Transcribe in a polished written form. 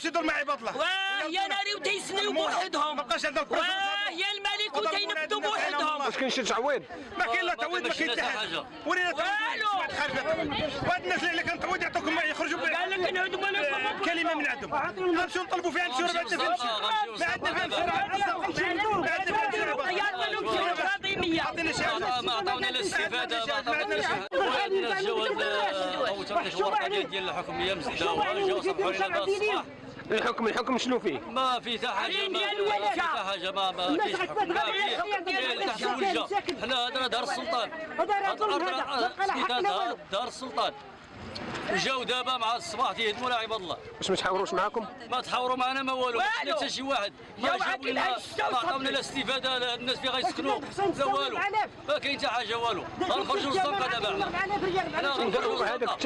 واش يدور مع عباد الله؟ واه يا ناري وتيسنيو بوحدهم. ما بقاش عندهم واه يا الملك وتينفذوا بوحدهم. واش كاين شي تعويض؟ ما كاين لا تعويض ما كاين حتى حاجه. ورينا والو. وهاد الناس اللي كنتعويض يعطوكم يخرجوا قال لك نعودوا كلمه من عندهم. غنمشيو نطلبوا فيها نمشيو ما عندنا عطينا شي حاجه. ما عطاونا لا استفاده ما عطاونا لا شي حاجه. الجواد عاوتاني الورقه ديال الحكوميه مزداوه جاو صبحوا لنا بهذا الصباح. الحكم شنو فيه؟ ما في حتى حاجه ما في حتى حاجه ما كاينش حكم ما فيه تحت الولجه. حنا هذا دار السلطان هذا دار السلطان جاو دابا مع الصباح تيهدموا لها عباد الله. واش ما تحاوروش معاكم؟ ما تحاوروا معنا ما والو، ما شفنا حتى شي واحد ما جابوا لنا ما عطاونا لا استفاده لا الناس فين غيسكنوا لا والو، ما كاين حتى حاجه والو. غنخرجوا للزنقه دابا حنا غنخرجوا للزنقه.